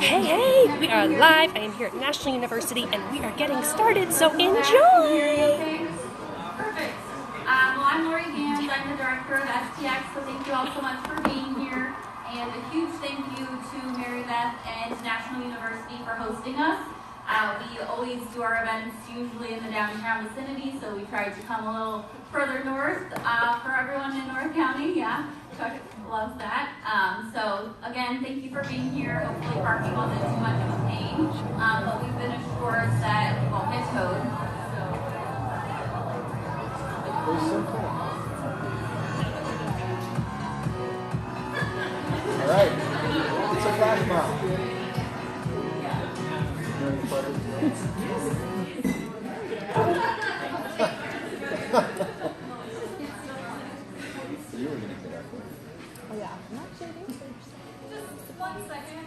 Hey, we are live. I am here at National University and we are getting started, so enjoy! Perfect. Well, I'm Lori Gans. I'm the director of SDX, so thank you all so much for being here. And a huge thank you to Mary Beth and National University for hosting us. We always do our events usually in the downtown vicinity, so we tried to come a little further north for everyone in North County. Yeah, Chuck loves that. So again, thank you for being here. Hopefully parking wasn't too much of a pain, but we've been assured that we won't get towed. All right, it's a flash mob. You were going to get up there. Oh yeah, I'm not kidding. Just 1 second.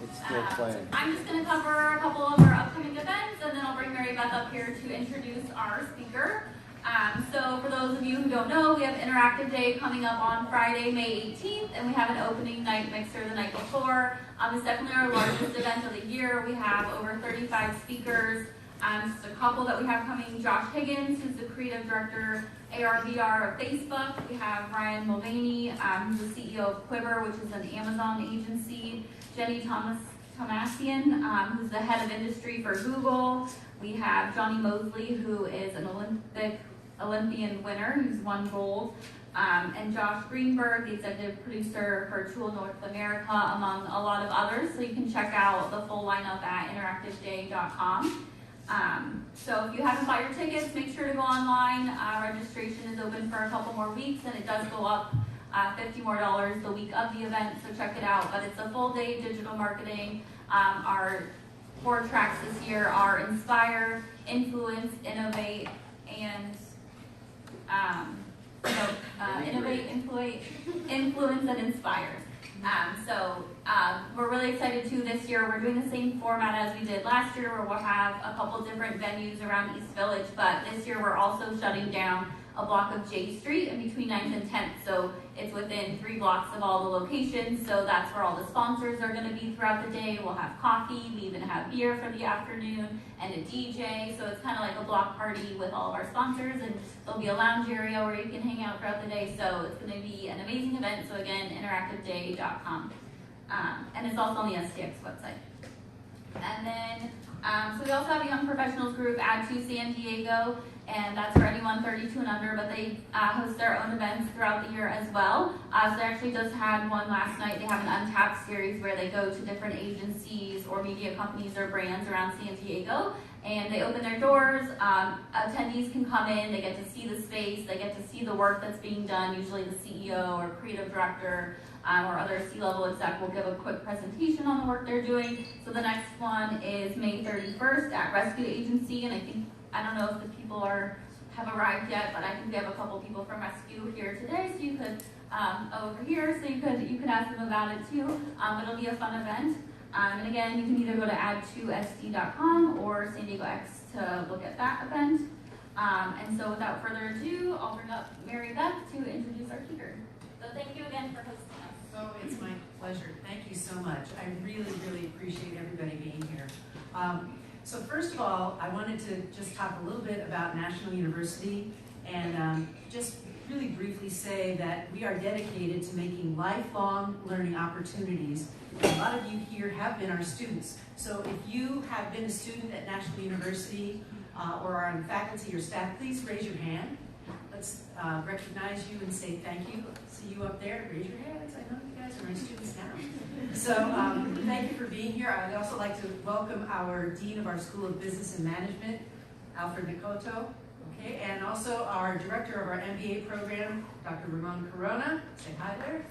It's still playing. I'm just going to cover a couple of our upcoming events, and then I'll bring Mary Beth up here to introduce our speaker. So for those of you who don't know, we have Interactive Day coming up on Friday, May 18th, and we have an opening night mixer the night before. It's definitely our largest event of the year. We have over 35 speakers. Just a couple that we have coming: Josh Higgins, who's the creative director, AR/VR of Facebook. We have Ryan Mulvaney, who's the CEO of Quiver, which is an Amazon agency. Jenny Tomasian, who's the head of industry for Google. We have Johnny Mosley, who is an Olympian winner, who's won gold. And Josh Greenberg, the executive producer for Tool North America, among a lot of others. So you can check out the full lineup at interactiveday.com. So if you haven't bought your tickets, make sure to go online. Registration is open for a couple more weeks, and it does go up $50 more the week of the event, so check it out. But it's a full day digital marketing. Our 4 tracks this year are Inspire, Influence, Innovate, and Innovate, Influence, and Inspire. We're really excited too this year. We're doing the same format as we did last year, where we'll have a couple different venues around East Village, but this year we're also shutting down a block of J Street in between 9th and 10th. So it's within 3 blocks of all the locations. So that's where all the sponsors are going to be throughout the day. We'll have coffee. We even have beer for the afternoon and a DJ. So it's kind of like a block party with all of our sponsors. And there'll be a lounge area where you can hang out throughout the day. So it's going to be an amazing event. So again, interactiveday.com. And it's also on the SDX website. And then, so we also have a young professionals group, Add to San Diego, and that's for anyone 32 and under, but they host their own events throughout the year as well. So they actually just had one last night. They have an Untapped series where they go to different agencies or media companies or brands around San Diego, and they open their doors. Attendees can come in, they get to see the space, they get to see the work that's being done. Usually the CEO or creative director or other C-level exec will give a quick presentation on the work they're doing. So the next one is May 31st at Rescue Agency, and I don't know if the people have arrived yet, but I think we have a couple people from Rescue here today, so you could over here, so you could ask them about it too. It'll be a fun event. And again, you can either go to add2sd.com or San Diego X to look at that event. And so without further ado, I'll bring up Mary Beth to introduce our speaker. So thank you again for hosting us. Oh, it's my pleasure. Thank you so much. I really, really appreciate everybody being here. So first of all, I wanted to just talk a little bit about National University and just really briefly say that we are dedicated to making lifelong learning opportunities. A lot of you here have been our students. So if you have been a student at National University or are on faculty or staff, please raise your hand. Let's recognize you and say thank you. See you up there. Raise your hands. I know you guys are my students now. So thank you for being here. I'd also like to welcome our Dean of our School of Business and Management, Alfred Nikoto, okay, and also our Director of our MBA program, Dr. Ramon Corona, say hi there,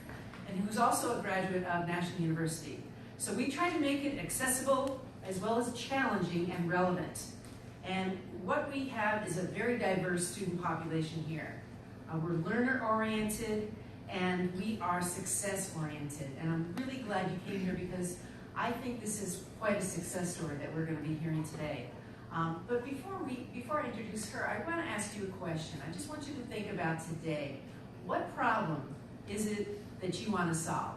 and who's also a graduate of National University. So we try to make it accessible as well as challenging and relevant. And what we have is a very diverse student population here. We're learner-oriented and we are success-oriented. And I'm really glad you came here because I think this is quite a success story that we're going to be hearing today. But before I introduce her, I want to ask you a question. I just want you to think about today. What problem is it that you want to solve?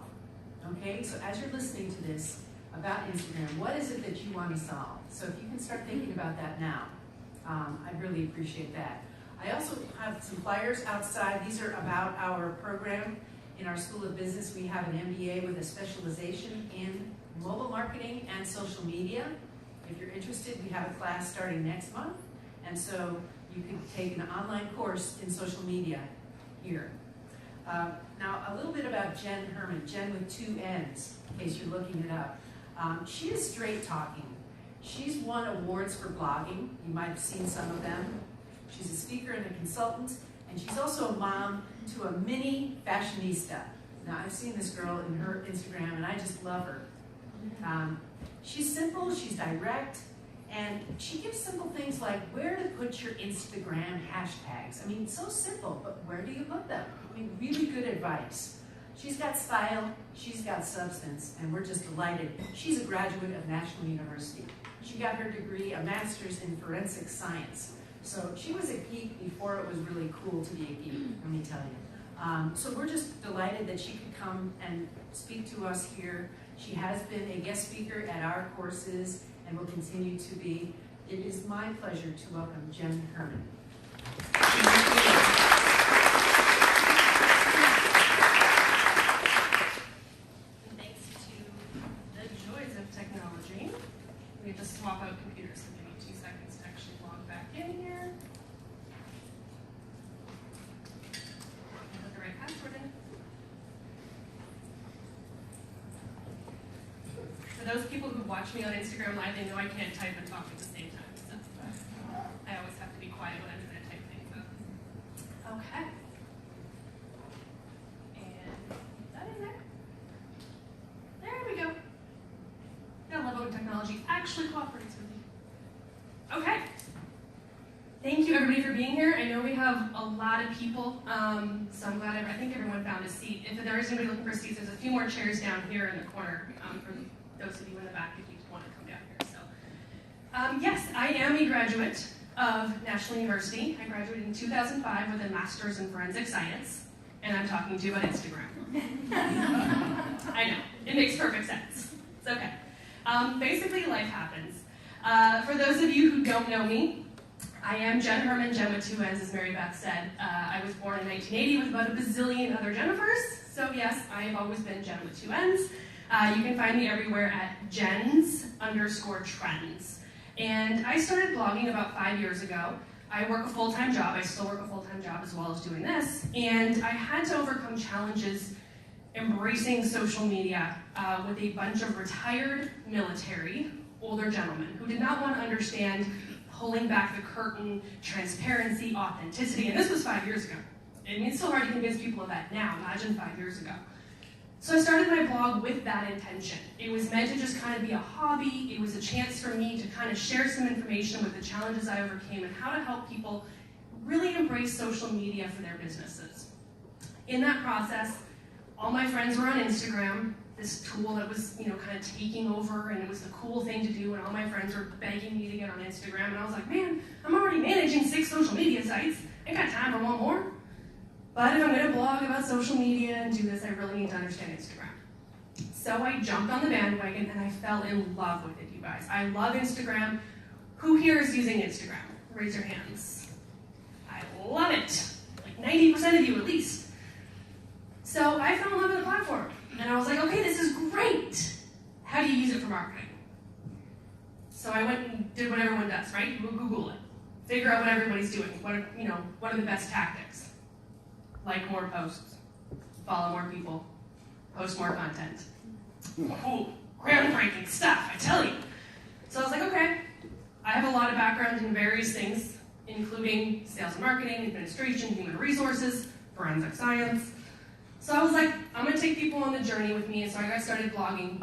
Okay, so as you're listening to this about Instagram, what is it that you want to solve? So if you can start thinking about that now, I'd really appreciate that. I also have some flyers outside. These are about our program in our School of Business. We have an MBA with a specialization in mobile marketing and social media. If you're interested, we have a class starting next month. And so you can take an online course in social media here. Now, a little bit about Jen Herman, Jen with 2 N's, in case you're looking it up. She is straight talking. She's won awards for blogging. You might have seen some of them. She's a speaker and a consultant, and she's also a mom to a mini fashionista. Now, I've seen this girl in her Instagram, and I just love her. She's simple, she's direct, and she gives simple things like where to put your Instagram hashtags. I mean, so simple, but where do you put them? I mean, really good advice. She's got style, she's got substance, and we're just delighted. She's a graduate of National University. She got her degree, a master's in forensic science. So she was a geek before it was really cool to be a geek, let me tell you. So we're just delighted that she could come and speak to us here. She has been a guest speaker at our courses and will continue to be. It is my pleasure to welcome Jen Herman. Thanks to the joys of technology, we have to swap out computers, so give me 2 seconds to actually log back in here. Put the right password in. For those people who watch me on Instagram Live, they know I can't type and talk at the same time, so I always have to be quiet when I'm trying to type things up. Okay. And put that in there. There we go. I love when technology actually cooperates with me. Okay. Thank you everybody for being here. I know we have a lot of people, so I'm glad I think everyone found a seat. If there is anybody looking for seats, there's a few more chairs down here in the corner for those of you in the back if you want to come down here. So, yes, I am a graduate of National University. I graduated in 2005 with a master's in forensic science, and I'm talking to you about Instagram. I know, it makes perfect sense. It's okay. Basically, life happens. For those of you who don't know me, I am Jen Herman, Jen with 2 N's, as Mary Beth said. I was born in 1980 with about a bazillion other Jennifers, so yes, I have always been Jen with 2 N's. You can find me everywhere at Jens_trends. And I started blogging about 5 years ago. I work a full-time job. I still work a full-time job as well as doing this. And I had to overcome challenges embracing social media with a bunch of retired military, older gentlemen who did not want to understand pulling back the curtain, transparency, authenticity. And this was 5 years ago. I mean, it's so hard to convince people of that now. Imagine 5 years ago. So I started my blog with that intention. It was meant to just kind of be a hobby. It was a chance for me to kind of share some information with the challenges I overcame and how to help people really embrace social media for their businesses. In that process, all my friends were on Instagram, this tool that was, kind of taking over, and it was the cool thing to do, and all my friends were begging me to get on Instagram, and I was like, man, I'm already managing 6 social media sites. I ain't got time for one more. But if I'm going to blog about social media and do this, I really need to understand Instagram. So I jumped on the bandwagon and I fell in love with it, you guys. I love Instagram. Who here is using Instagram? Raise your hands. I love it. Like 90% of you at least. So I fell in love with the platform. And I was like, okay, this is great. How do you use it for marketing? So I went and did what everyone does, right? You Google it. Figure out what everybody's doing. What are the best tactics? Like more posts, follow more people, post more content. Ooh, groundbreaking stuff, I tell you. So I was like, okay, I have a lot of background in various things, including sales and marketing, administration, human resources, forensic science. So I was like, I'm gonna take people on the journey with me, and so I got started blogging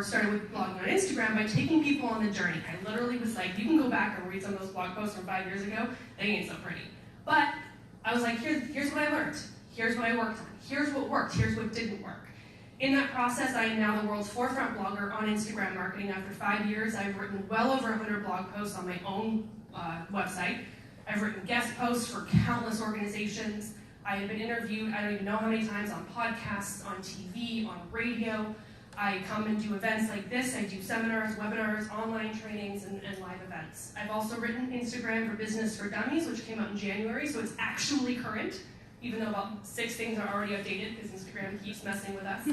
started with blogging on Instagram by taking people on the journey. I literally was like, you can go back and read some of those blog posts from 5 years ago, they ain't so pretty. But I was like, here's what I learned. Here's what I worked on. Here's what worked. Here's what didn't work. In that process, I am now the world's forefront blogger on Instagram marketing. After 5 years, I've written well over 100 blog posts on my own website. I've written guest posts for countless organizations. I have been interviewed, I don't even know how many times, on podcasts, on TV, on radio. I come and do events like this. I do seminars, webinars, online trainings, and live events. I've also written Instagram for Business for Dummies, which came out in January, so it's actually current, even though about 6 things are already outdated because Instagram keeps messing with us.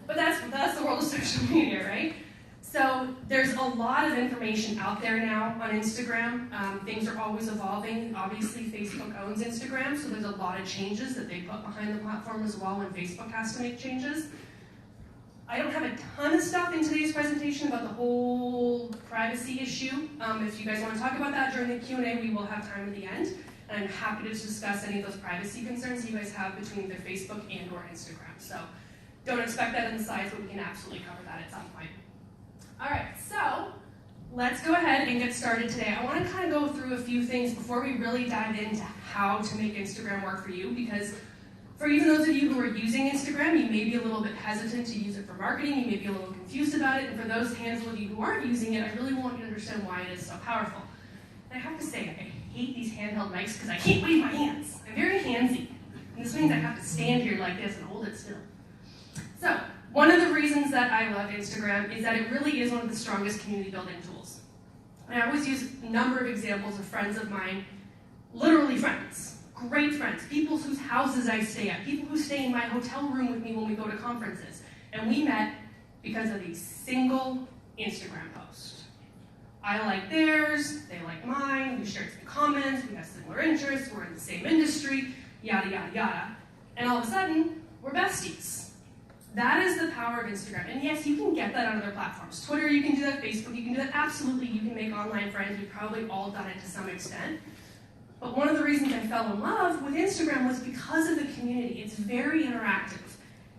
But that's the world of social media, right? So there's a lot of information out there now on Instagram. Things are always evolving. Obviously, Facebook owns Instagram, so there's a lot of changes that they put behind the platform as well when Facebook has to make changes. I don't have a ton of stuff in today's presentation about the whole privacy issue. If you guys want to talk about that during the Q&A, we will have time at the end. And I'm happy to discuss any of those privacy concerns you guys have between either Facebook and or Instagram. So don't expect that in the slides, but we can absolutely cover that at some point. All right, so let's go ahead and get started today. I want to kind of go through a few things before we really dive into how to make Instagram work for you, because for even those of you who are using Instagram, you may be a little bit hesitant to use it for marketing, you may be a little confused about it, and for those handful of you who aren't using it, I really want you to understand why it is so powerful. And I have to say, I hate these handheld mics because I can't wave my hands. I'm very handsy, and this means I have to stand here like this and hold it still. So, one of the reasons that I love Instagram is that it really is one of the strongest community building tools. And I always use a number of examples of friends of mine, literally friends, great friends, people whose houses I stay at, people who stay in my hotel room with me when we go to conferences. And we met because of a single Instagram post. I like theirs, they like mine, we shared some comments, we have similar interests, we're in the same industry, yada, yada, yada. And all of a sudden, we're besties. That is the power of Instagram. And yes, you can get that on other platforms. Twitter, you can do that. Facebook, you can do that. Absolutely, you can make online friends. We've probably all done it to some extent. But one of the reasons I fell in love with Instagram was because of the community. It's very interactive.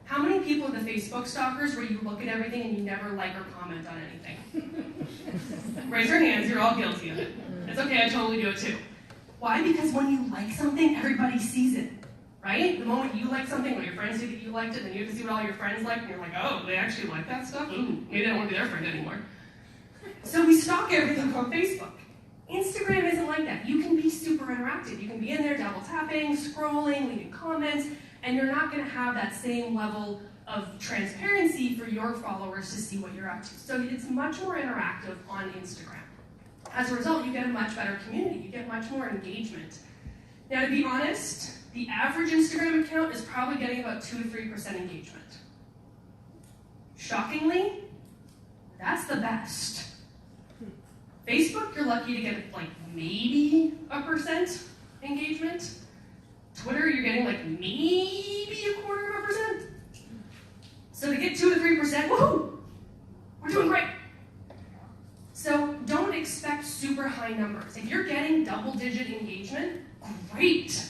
How many people are the Facebook stalkers where you look at everything and you never like or comment on anything? Raise your hands, you're all guilty of it. It's okay, I totally do it too. Why? Because when you like something, everybody sees it. Right? The moment you like something, when your friends see that you liked it, then you have to see what all your friends like, and you're like, oh, they actually like that stuff? Ooh, maybe I don't want to be their friend anymore. So we stalk everything on Facebook. Instagram isn't like that. You can be super interactive. You can be in there double tapping, scrolling, leaving comments, and you're not going to have that same level of transparency for your followers to see what you're up to. So it's much more interactive on Instagram. As a result, you get a much better community. You get much more engagement. Now, to be honest, the average Instagram account is probably getting about 2 to 3% engagement. Shockingly, that's the best. Facebook, you're lucky to get like maybe 1% engagement. Twitter, you're getting like maybe 0.25%. So to get 2 to 3%, woohoo! We're doing great. So don't expect super high numbers. If you're getting double-digit engagement, great.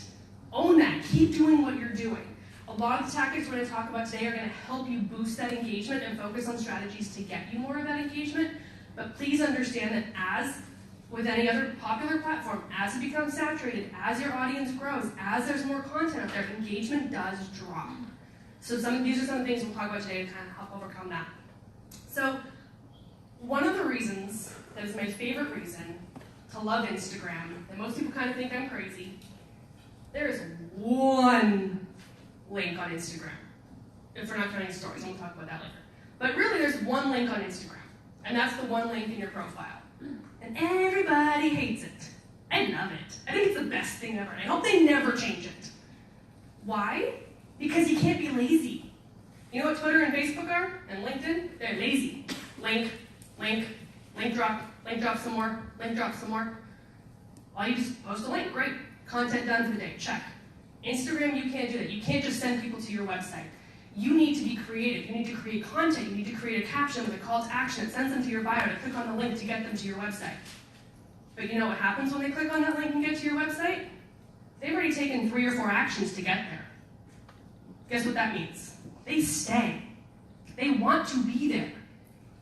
Own that. Keep doing what you're doing. A lot of the tactics we're going to talk about today are going to help you boost that engagement and focus on strategies to get you more of that engagement. But please understand that as with any other popular platform, as it becomes saturated, as your audience grows, as there's more content out there, engagement does drop. So these are some of the things we'll talk about today to kind of help overcome that. So one of the reasons that is my favorite reason to love Instagram, and most people kind of think I'm crazy, there is one link on Instagram. If we're not counting stories, and we'll talk about that later. But really, there's one link on Instagram, and that's the one link in your profile. And everybody hates it. I love it. I think it's the best thing ever. I hope they never change it. Why? Because you can't be lazy. You know what Twitter and Facebook are? And LinkedIn? They're lazy. Link, link, link drop some more, link drop some more. Well, you just post a link, great. Content done for the day, check. Instagram, you can't do that. You can't just send people to your website. You need to be creative. You need to create content. You need to create a caption with a call to action that sends them to your bio to click on the link to get them to your website. But you know what happens when they click on that link and get to your website? They've already taken 3 or 4 actions to get there. Guess what that means? They stay. They want to be there.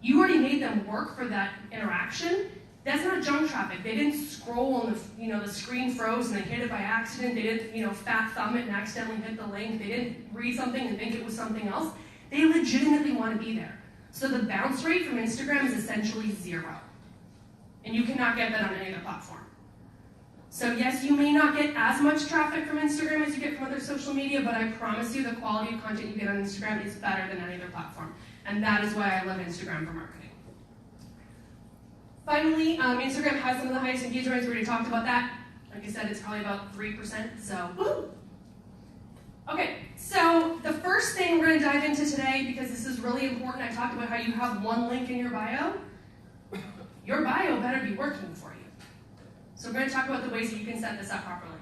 You already made them work for that interaction. That's not junk traffic. They didn't scroll and the screen froze and they hit it by accident. They didn't fat thumb it and accidentally hit the link. They didn't read something and think it was something else. They legitimately want to be there. So the bounce rate from Instagram is essentially 0. And you cannot get that on any other platform. So yes, you may not get as much traffic from Instagram as you get from other social media, but I promise you the quality of content you get on Instagram is better than any other platform. And that is why I love Instagram for marketing. Finally, Instagram has some of the highest engagement rates. We already talked about that. Like I said, it's probably about 3%, so woo! Okay, so the first thing we're going to dive into today, because this is really important, I talked about how you have one link in your bio. Your bio better be working for you. So we're going to talk about the ways that you can set this up properly.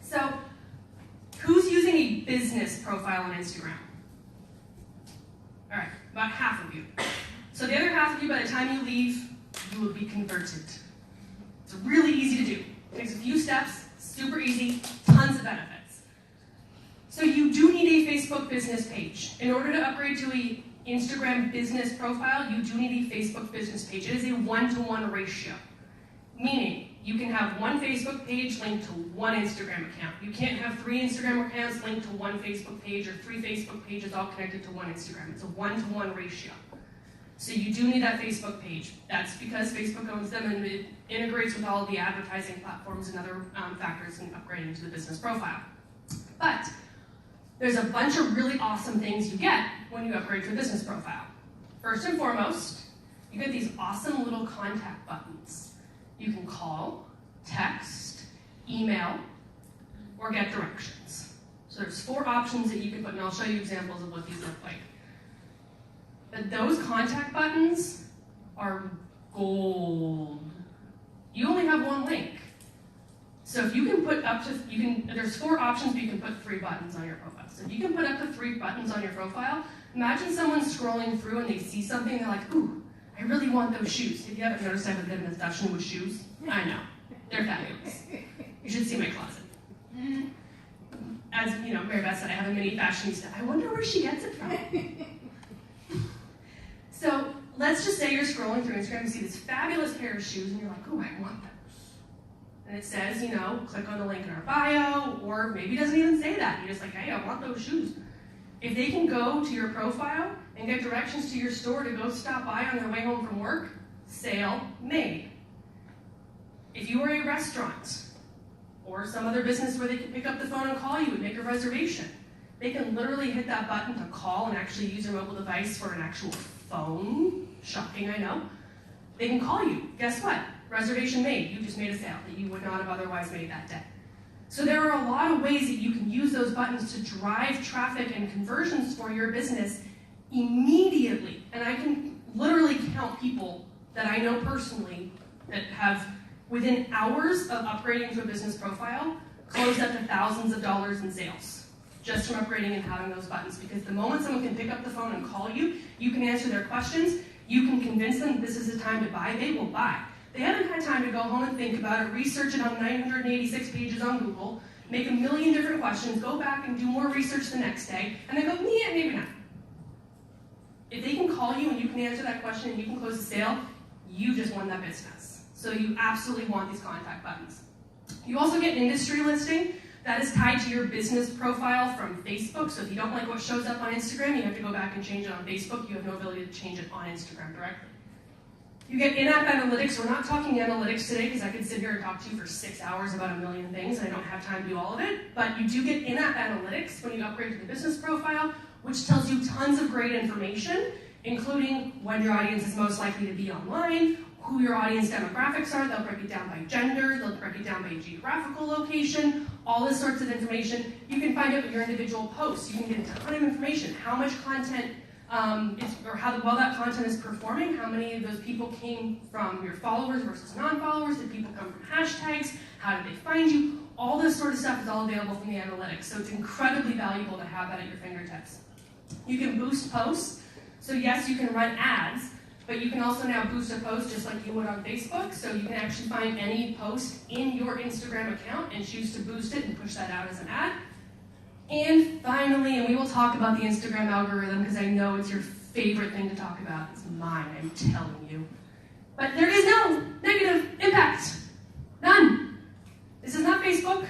So, who's using a business profile on Instagram? All right, about half of you. So the other half of you, by the time you leave, you will be converted. It's really easy to do. It takes a few steps, super easy, tons of benefits. So you do need a Facebook business page. In order to upgrade to an Instagram business profile, you do need a Facebook business page. It is a 1-to-1 ratio, meaning you can have one Facebook page linked to one Instagram account. You can't have 3 Instagram accounts linked to one Facebook page or 3 Facebook pages all connected to one Instagram. It's a 1-to-1 ratio. So you do need that Facebook page. That's because Facebook owns them and it integrates with all of the advertising platforms and other factors in upgrading to the business profile. But there's a bunch of really awesome things you get when you upgrade to a business profile. First and foremost, you get these awesome little contact buttons. You can call, text, email, or get directions. So there's 4 options that you can put, and I'll show you examples of what these look like. But those contact buttons are gold. You only have one link. So if you can put up to, there's 4 options, but you can put 3 buttons on your profile. So if you can put up to 3 buttons on your profile, imagine someone scrolling through and they see something and they're like, ooh, I really want those shoes. If you haven't noticed, I have a bit of an obsession with shoes. I know, they're fabulous. You should see my closet. As you know, Mary Beth said, I have a mini fashionista. I wonder where she gets it from. So let's just say you're scrolling through Instagram and see this fabulous pair of shoes and you're like, oh, I want those. And it says, you know, click on the link in our bio, or maybe it doesn't even say that. You're just like, hey, I want those shoes. If they can go to your profile and get directions to your store to go stop by on their way home from work, sale made. If you are a restaurant or some other business where they can pick up the phone and call you and make a reservation, they can literally hit that button to call and actually use their mobile device for an actual phone. Shocking, I know. They can call you. Guess what? Reservation made. You just made a sale that you would not have otherwise made that day. So there are a lot of ways that you can use those buttons to drive traffic and conversions for your business immediately. And I can literally count people that I know personally that have, within hours of upgrading to a business profile, closed up to thousands of dollars in sales just from upgrading and having those buttons. Because the moment someone can pick up the phone and call you, you can answer their questions, you can convince them this is the time to buy, they will buy. They haven't had time to go home and think about it, research it on 986 pages on Google, make a million different questions, go back and do more research the next day, and then go, yeah, maybe not. If they can call you and you can answer that question and you can close the sale, you just won that business. So you absolutely want these contact buttons. You also get an industry listing that is tied to your business profile from Facebook. So if you don't like what shows up on Instagram, you have to go back and change it on Facebook. You have no ability to change it on Instagram directly. You get in-app analytics. We're not talking analytics today because I could sit here and talk to you for 6 hours about a million things and I don't have time to do all of it. But you do get in-app analytics when you upgrade to the business profile, which tells you tons of great information, including when your audience is most likely to be online, who your audience demographics are. They'll break it down by gender, they'll break it down by geographical location, all this sorts of information. You can find out with your individual posts. You can get a ton of information, how much content or how well that content is performing, how many of those people came from your followers versus non-followers, did people come from hashtags, how did they find you, all this sort of stuff is all available from the analytics, so it's incredibly valuable to have that at your fingertips. You can boost posts, so yes, you can run ads, but you can also now boost a post just like you would on Facebook, so you can actually find any post in your Instagram account and choose to boost it and push that out as an ad. And finally, and we will talk about the Instagram algorithm because I know it's your favorite thing to talk about. It's mine, I'm telling you. But there is no negative impact. None. This is not Facebook.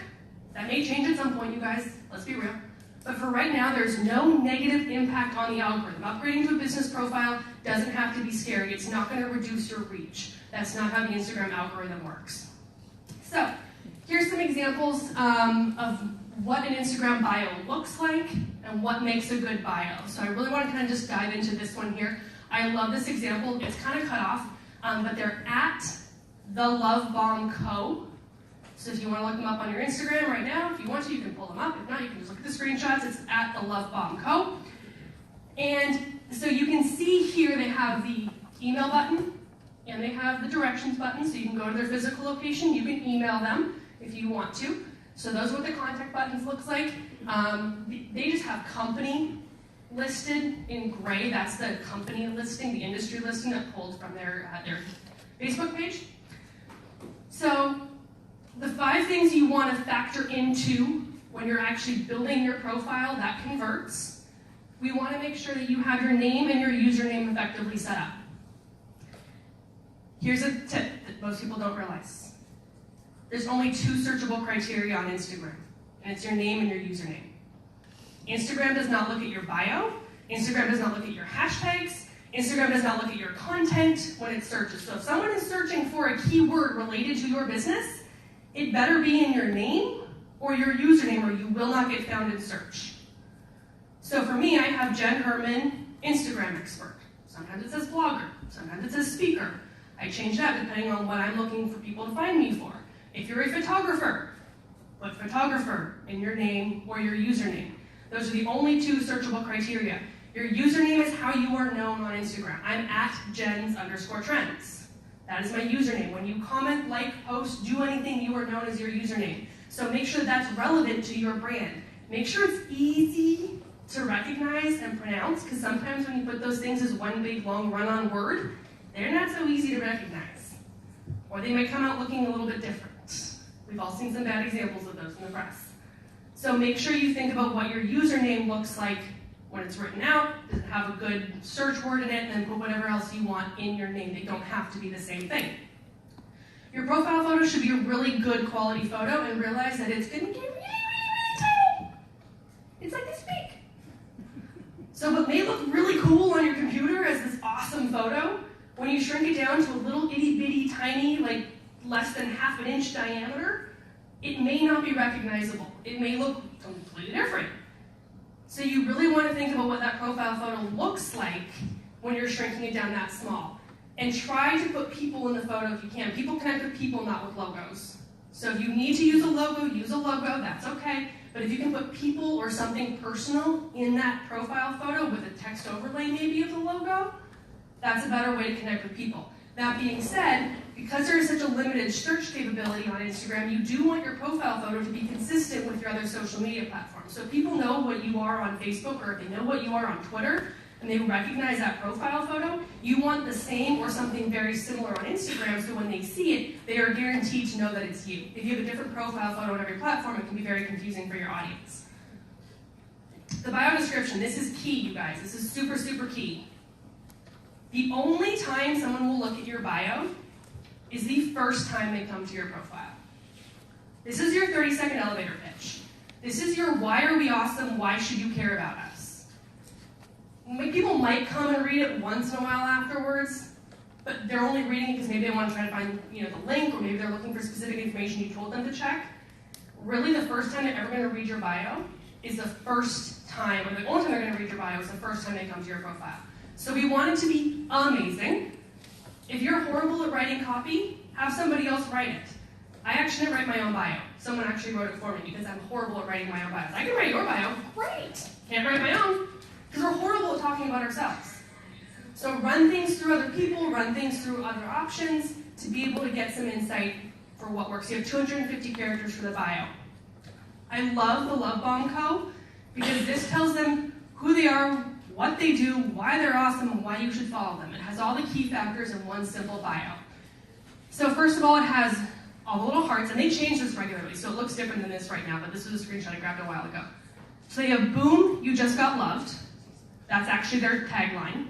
That may change at some point, you guys. Let's be real. But for right now, there's no negative impact on the algorithm. Upgrading to a business profile doesn't have to be scary. It's not going to reduce your reach. That's not how the Instagram algorithm works. So, here's some examples of what an Instagram bio looks like and what makes a good bio. So I really want to kind of just dive into this one here. I love this example. It's kind of cut off, but they're at The Love Bomb Co. So if you want to look them up on your Instagram right now, if you want to, you can pull them up. If not, you can just look at the screenshots. It's at The Love Bomb Co. And so you can see here they have the email button and they have the directions button, so you can go to their physical location. You can email them if you want to. So those are what the contact buttons looks like. They just have company listed in gray. That's the company listing, the industry listing that pulled from their Facebook page. So the 5 things you want to factor into when you're actually building your profile that converts. We want to make sure that you have your name and your username effectively set up. Here's a tip that most people don't realize. There's only 2 searchable criteria on Instagram, and it's your name and your username. Instagram does not look at your bio. Instagram does not look at your hashtags. Instagram does not look at your content when it searches. So if someone is searching for a keyword related to your business, it better be in your name or your username, or you will not get found in search. So for me, I have Jen Herman, Instagram expert. Sometimes it says blogger. Sometimes it says speaker. I change that depending on what I'm looking for people to find me for. If you're a photographer, put photographer in your name or your username. Those are the only 2 searchable criteria. Your username is how you are known on Instagram. I'm at Jens_trends. That is my username. When you comment, like, post, do anything, you are known as your username. So make sure that's relevant to your brand. Make sure it's easy to recognize and pronounce, because sometimes when you put those things as one big, long, run-on word, they're not so easy to recognize. Or they might come out looking a little bit different. We've all seen some bad examples of those in the press. So make sure you think about what your username looks like when it's written out. Does it have a good search word in it? And then put whatever else you want in your name. They don't have to be the same thing. Your profile photo should be a really good quality photo, and realize that it's going to get really, really, really tiny. It's like this big. So what may look really cool on your computer as this awesome photo, when you shrink it down to a little itty bitty tiny, like less than ½ an inch diameter, it may not be recognizable. It may look completely different. So you really want to think about what that profile photo looks like when you're shrinking it down that small. And try to put people in the photo if you can. People connect with people, not with logos. So if you need to use a logo, that's okay. But if you can put people or something personal in that profile photo with a text overlay maybe of the logo, that's a better way to connect with people. That being said, because there is such a limited search capability on Instagram, you do want your profile photo to be consistent with your other social media platforms. So if people know what you are on Facebook, or if they know what you are on Twitter, and they recognize that profile photo, you want the same or something very similar on Instagram, so when they see it, they are guaranteed to know that it's you. If you have a different profile photo on every platform, it can be very confusing for your audience. The bio description, this is key, you guys. This is super, super key. The only time someone will look at your bio is the first time they come to your profile. This is your 30-second elevator pitch. This is your why are we awesome, why should you care about us? People might come and read it once in a while afterwards, but they're only reading it because maybe they want to try to find the link, or maybe they're looking for specific information you told them to check. Really, the first time they're ever going to read your bio is the first time, or the only time they're going to read your bio is the first time they come to your profile. So we want it to be amazing. If you're horrible at writing copy, have somebody else write it. I actually didn't write my own bio. Someone actually wrote it for me because I'm horrible at writing my own bios. I can write your bio, great. Can't write my own because we're horrible at talking about ourselves. So run things through other people, run things through other options to be able to get some insight for what works. You have 250 characters for the bio. I love the Love Bomb Co. because this tells them who they are, what they do, why they're awesome, and why you should follow them. It has all the key factors in one simple bio. So first of all, it has all the little hearts, and they change this regularly, so it looks different than this right now, but this was a screenshot I grabbed a while ago. So they have boom, you just got loved. That's actually their tagline.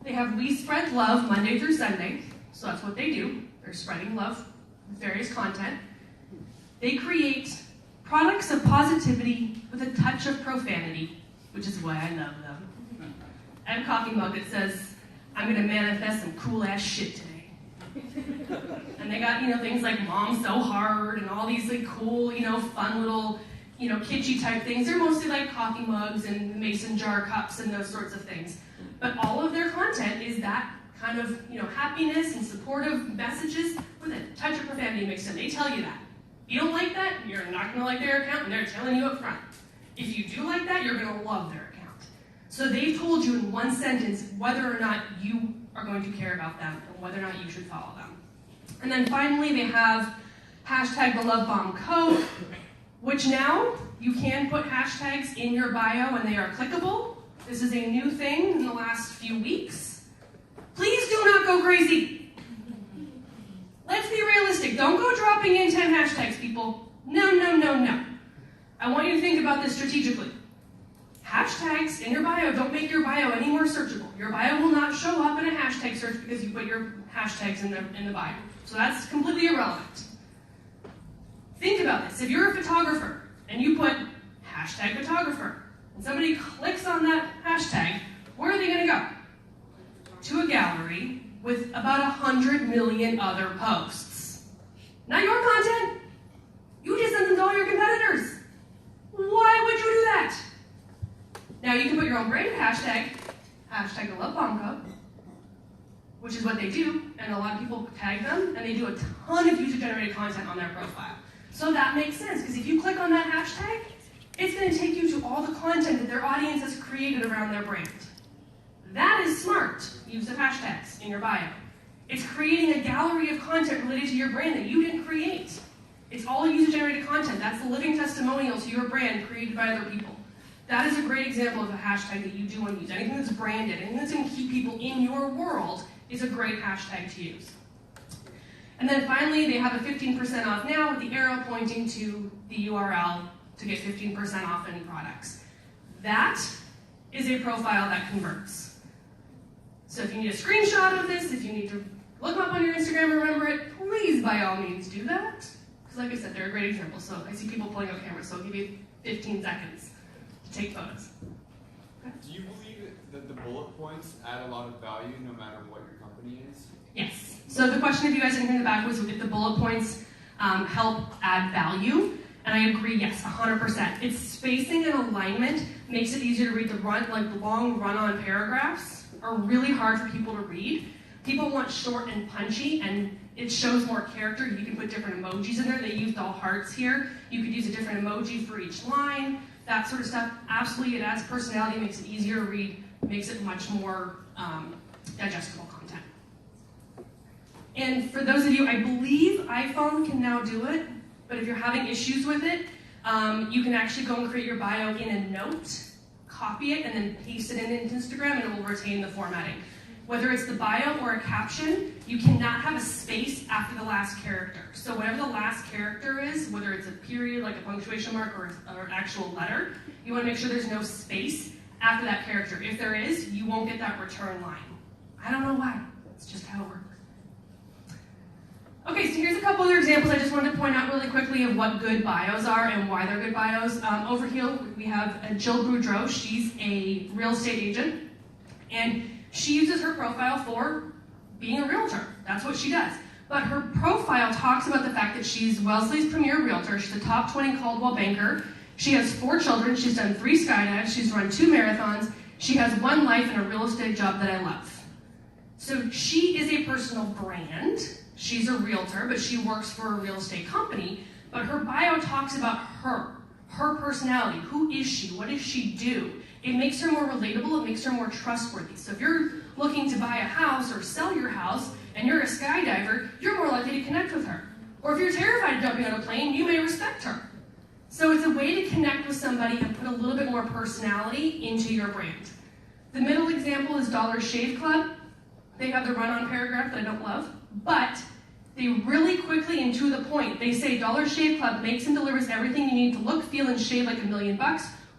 They have we spread love Monday through Sunday, so that's what they do. They're spreading love with various content. They create products of positivity with a touch of profanity, which is why I love them. I have a coffee mug that says, I'm going to manifest some cool-ass shit today. And they got, things like Mom's So Hard and all these like cool, fun little, kitschy type things. They're mostly like coffee mugs and mason jar cups and those sorts of things. But all of their content is that kind of, happiness and supportive messages with a touch of profanity mixed in. They tell you that. If you don't like that, you're not going to like their account, and they're telling you up front. If you do like that, you're going to love their account. So they've told you in one sentence whether or not you are going to care about them and whether or not you should follow them. And then finally, they have hashtag the Love Bomb Code, which now you can put hashtags in your bio and they are clickable. This is a new thing in the last few weeks. Please do not go crazy. Let's be realistic. Don't go dropping in 10 hashtags, people. No, no, no, no. I want you to think about this strategically. Hashtags in your bio don't make your bio any more searchable. Your bio will not show up in a hashtag search because you put your hashtags in the bio. So that's completely irrelevant. Think about this. If you're a photographer and you put hashtag photographer, and somebody clicks on that hashtag, where are they going to go? To a gallery with about 100 million other posts. Not your content. You just sent them to all your competitors. Why would you do that? Now you can put your own branded hashtag the Love Bomb Code, which is what they do, and a lot of people tag them, and they do a ton of user-generated content on their profile. So that makes sense, because if you click on that hashtag, it's going to take you to all the content that their audience has created around their brand. That is smart use of hashtags in your bio. It's creating a gallery of content related to your brand that you didn't create. It's all user-generated content. That's the living testimonial to your brand created by other people. That is a great example of a hashtag that you do want to use. Anything that's branded, anything that's going to keep people in your world is a great hashtag to use. And then finally, they have a 15% off now with the arrow pointing to the URL to get 15% off any products. That is a profile that converts. So if you need a screenshot of this, if you need to look them up on your Instagram and remember it, please by all means do that. Because like I said, they're a great example. So I see people pulling up cameras, so I'll give you 15 seconds to take photos. Okay. Do you believe that the bullet points add a lot of value no matter what your company is? Yes. So the question, if you guys didn't hear in the back, was if the bullet points help add value. And I agree, yes, 100%. Its spacing and alignment makes it easier to read. The long run-on paragraphs are really hard for people to read. People want short and punchy, and it shows more character. You can put different emojis in there. They used all hearts here. You could use a different emoji for each line, that sort of stuff. Absolutely, it adds personality, makes it easier to read, makes it much more digestible content. And for those of you, I believe iPhone can now do it, but if you're having issues with it, you can actually go and create your bio in a note, copy it, and then paste it into Instagram, and it will retain the formatting. Whether it's the bio or a caption, you cannot have a space after the last character. So whatever the last character is, whether it's a period, like a punctuation mark, or an actual letter, you want to make sure there's no space after that character. If there is, you won't get that return line. I don't know why. It's just how it works. Okay, so here's a couple other examples I just wanted to point out really quickly of what good bios are and why they're good bios. Over here, we have Jill Boudreau. She's a real estate agent, and she uses her profile for being a realtor. That's what she does. But her profile talks about the fact that she's Wellesley's premier realtor. She's a top 20 Caldwell banker. She has 4 children. She's done 3 skydives. She's run 2 marathons. She has 1 life and a real estate job that I love. So she is a personal brand. She's a realtor, but she works for a real estate company. But her bio talks about her personality. Who is she? What does she do? It makes her more relatable. It makes her more trustworthy. So if you're looking to buy a house or sell your house and you're a skydiver, you're more likely to connect with her. Or if you're terrified of jumping on a plane, you may respect her. So it's a way to connect with somebody and put a little bit more personality into your brand. The middle example is Dollar Shave Club. They have the run-on paragraph that I don't love, but they really quickly and to the point, they say Dollar Shave Club makes and delivers everything you need to look, feel, and shave like $1 million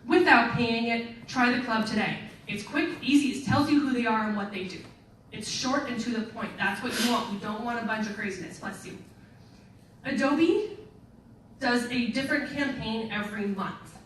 without paying it. Try the club today. It's quick, easy, it tells you who they are and what they do. It's short and to the point. That's what you want. You don't want a bunch of craziness, bless you. Adobe does a different campaign every month.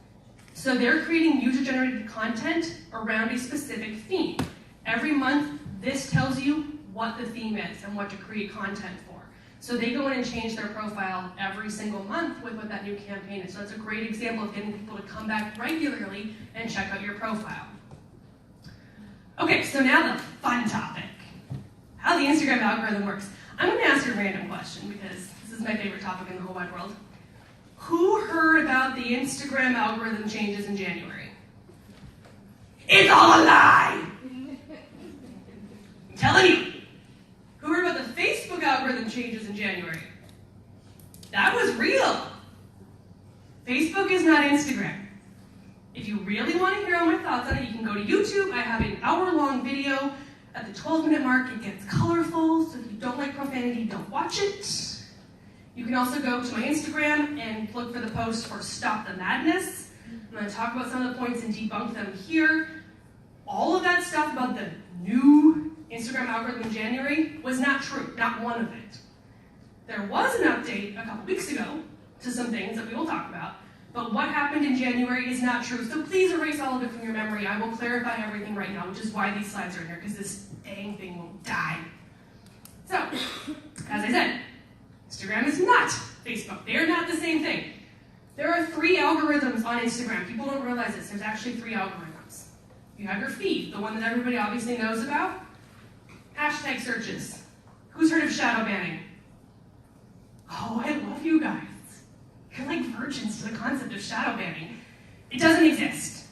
So they're creating user-generated content around a specific theme. Every month, this tells you what the theme is and what to create content for. So they go in and change their profile every single month with what that new campaign is. So that's a great example of getting people to come back regularly and check out your profile. Okay, so now the fun topic. How the Instagram algorithm works. I'm going to ask you a random question because this is my favorite topic in the whole wide world. Who heard about the Instagram algorithm changes in January? It's all a lie! I'm telling you. Who heard about the Facebook algorithm changes in January? That was real. Facebook is not Instagram. If you really want to hear all my thoughts on it, you can go to YouTube. I have an hour-long video. At the 12-minute mark, it gets colorful, so if you don't like profanity, don't watch it. You can also go to my Instagram and look for the post for Stop the Madness. I'm going to talk about some of the points and debunk them here. All of that stuff about the new Instagram algorithm in January was not true, not one of it. There was an update a couple weeks ago to some things that we will talk about, but what happened in January is not true, so please erase all of it from your memory. I will clarify everything right now, which is why these slides are in here, because this dang thing won't die. So, as I said, Instagram is not Facebook. They are not the same thing. There are 3 algorithms on Instagram. People don't realize this. There's actually 3 algorithms. You have your feed, the one that everybody obviously knows about. Hashtag searches. Who's heard of shadow banning? Oh, I love you guys. You're like virgins to the concept of shadow banning. It doesn't exist.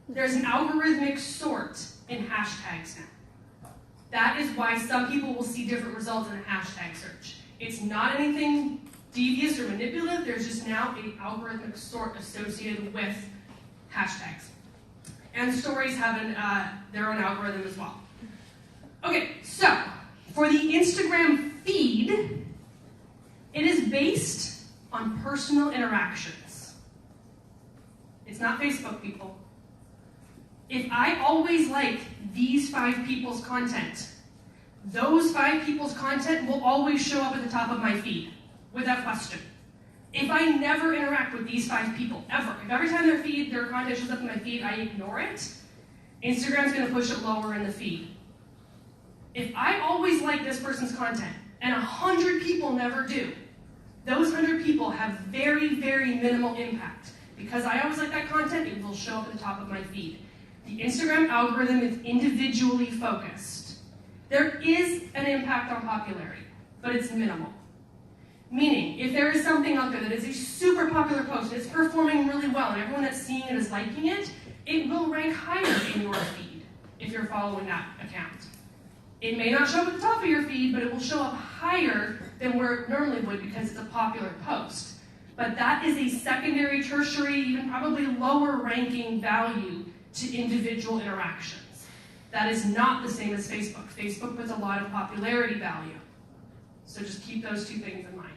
There's an algorithmic sort in hashtags now. That is why some people will see different results in a hashtag search. It's not anything devious or manipulative. There's just now an algorithmic sort associated with hashtags. And stories have their own algorithm as well. Okay, so for the Instagram feed, it is based on personal interactions. It's not Facebook, people. If I always like these 5 people's content, those 5 people's content will always show up at the top of my feed, without question. If I never interact with these 5 people, ever, if every time their content shows up in my feed, I ignore it, Instagram's going to push it lower in the feed. If I always like this person's content, and 100 people never do, those 100 people have very, very minimal impact. Because I always like that content, it will show up at the top of my feed. The Instagram algorithm is individually focused. There is an impact on popularity, but it's minimal. Meaning, if there is something out there that is a super popular post, and it's performing really well, and everyone that's seeing it is liking it, it will rank higher in your feed if you're following that account. It may not show up at the top of your feed, but it will show up higher than where it normally would because it's a popular post. But that is a secondary, tertiary, even probably lower ranking value to individual interactions. That is not the same as Facebook. Facebook puts a lot of popularity value. So just keep those 2 things in mind.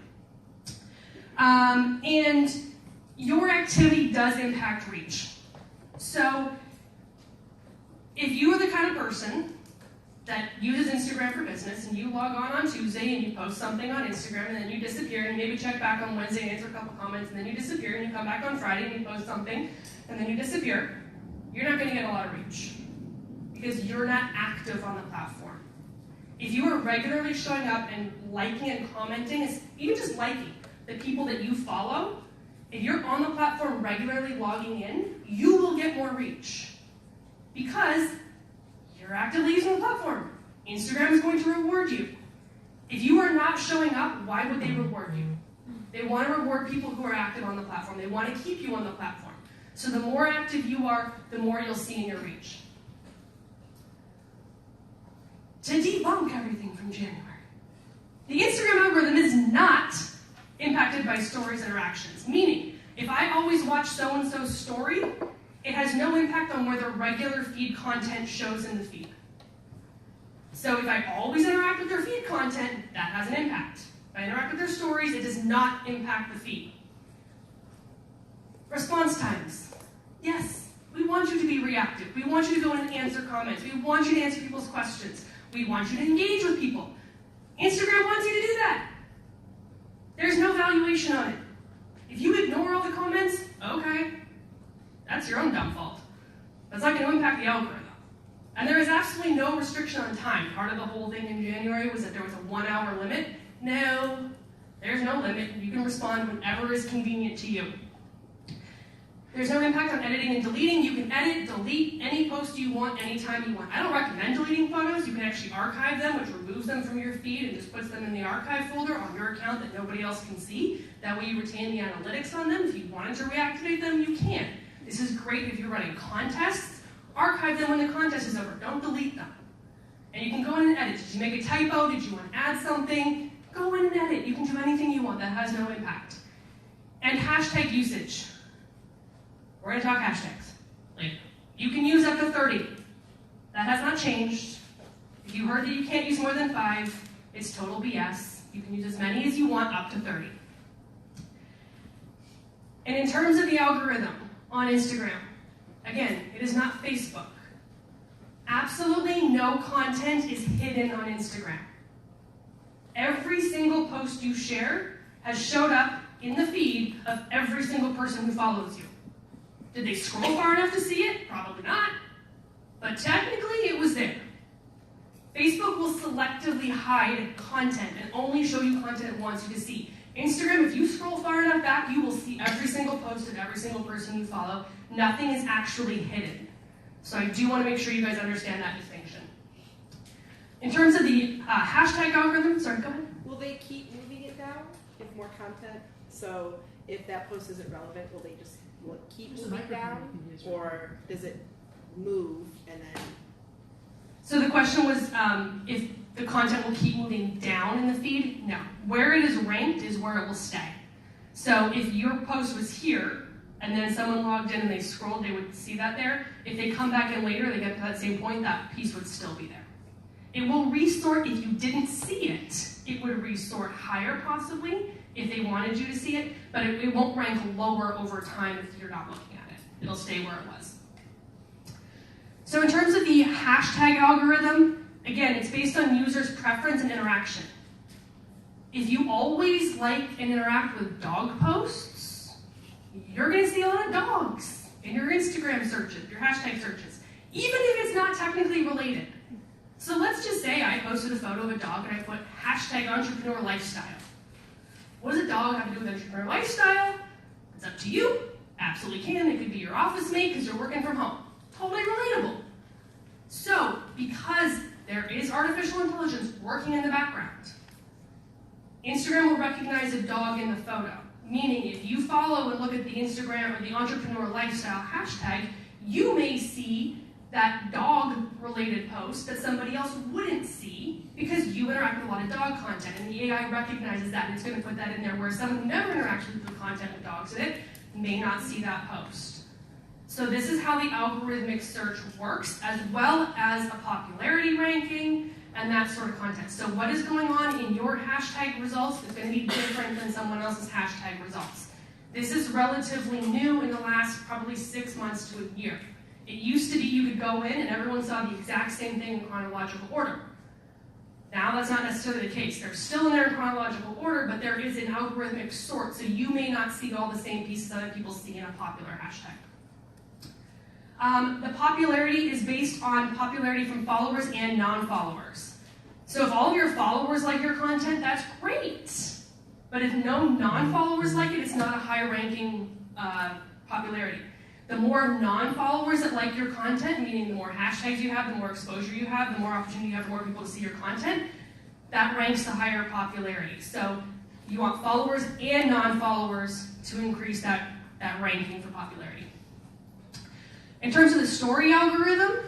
And your activity does impact reach. So if you are the kind of person that uses Instagram for business and you log on Tuesday and you post something on Instagram and then you disappear and you maybe check back on Wednesday and answer a couple comments and then you disappear and you come back on Friday and you post something and then you disappear, you're not going to get a lot of reach because you're not active on the platform. If you are regularly showing up and liking and commenting, even just liking the people that you follow, if you're on the platform regularly logging in, you will get more reach because you're actively using the platform. Instagram is going to reward you. If you are not showing up, why would they reward you? They want to reward people who are active on the platform. They want to keep you on the platform. So the more active you are, the more you'll see in your reach. To debunk everything from January, the Instagram algorithm is not impacted by stories interactions. Meaning, if I always watch so-and-so's story, it has no impact on where the regular feed content shows in the feed. So if I always interact with their feed content, that has an impact. If I interact with their stories, it does not impact the feed. Response times. Yes, we want you to be reactive. We want you to go and answer comments. We want you to answer people's questions. We want you to engage with people. Instagram wants you to do that. There's no valuation on it. If you ignore all the comments, okay, that's your own dumb fault. That's not going to impact the algorithm. And there is absolutely no restriction on time. Part of the whole thing in January was that there was a 1 hour limit. No, there's no limit. You can respond whenever is convenient to you. There's no impact on editing and deleting. You can edit, delete any post you want, anytime you want. I don't recommend deleting photos. You can actually archive them, which removes them from your feed and just puts them in the archive folder on your account that nobody else can see. That way you retain the analytics on them. If you wanted to reactivate them, you can. This is great if you're running contests. Archive them when the contest is over. Don't delete them. And you can go in and edit. Did you make a typo? Did you want to add something? Go in and edit. You can do anything you want. That has no impact. And hashtag usage. We're going to talk hashtags later. You can use up to 30. That has not changed. If you heard that you can't use more than 5, it's total BS. You can use as many as you want, up to 30. And in terms of the algorithm on Instagram, again, it is not Facebook. Absolutely no content is hidden on Instagram. Every single post you share has showed up in the feed of every single person who follows you. Did they scroll far enough to see it? Probably not. But technically, it was there. Facebook will selectively hide content and only show you content it wants you to see. Instagram, if you scroll far enough back, you will see every single post of every single person you follow. Nothing is actually hidden. So I do want to make sure you guys understand that distinction. In terms of the hashtag algorithm, sorry, go ahead. Will they keep moving it down if more content? So if that post isn't relevant, will it keep moving down, or does it move and then? So the question was if the content will keep moving down in the feed. No. Where it is ranked is where it will stay. So if your post was here, and then someone logged in and they scrolled, they would see that there. If they come back in later, they get to that same point, that piece would still be there. It will resort if you didn't see it. It would resort higher possibly if they wanted you to see it, but it won't rank lower over time if you're not looking at it. It'll stay where it was. So in terms of the hashtag algorithm, again, it's based on users' preference and interaction. If you always like and interact with dog posts, you're going to see a lot of dogs in your Instagram searches, your hashtag searches, even if it's not technically related. So let's just say I posted a photo of a dog and I put hashtag entrepreneur lifestyle. What does a dog have to do with entrepreneur lifestyle? It's up to you. Absolutely can. It could be your office mate because you're working from home. Totally relatable. So, because there is artificial intelligence working in the background, Instagram will recognize a dog in the photo. Meaning, if you follow and look at the Instagram or the entrepreneur lifestyle hashtag, you may see that dog-related post that somebody else wouldn't see because you interact with a lot of dog content, and the AI recognizes that and it's going to put that in there, where someone who never interacts with the content with dogs in it may not see that post. So this is how the algorithmic search works, as well as a popularity ranking and that sort of content. So what is going on in your hashtag results is going to be different than someone else's hashtag results. This is relatively new in the last probably 6 months to a year. It used to be you could go in and everyone saw the exact same thing in chronological order. Now that's not necessarily the case. They're still in their chronological order, but there is an algorithmic sort, so you may not see all the same pieces other people see in a popular hashtag. The popularity is based on popularity from followers and non-followers. So if all of your followers like your content, that's great. But if no non-followers like it, it's not a high-ranking popularity. The more non-followers that like your content, meaning the more hashtags you have, the more exposure you have, the more opportunity you have for more people to see your content, that ranks the higher popularity. So you want followers and non-followers to increase that ranking for popularity. In terms of the story algorithm,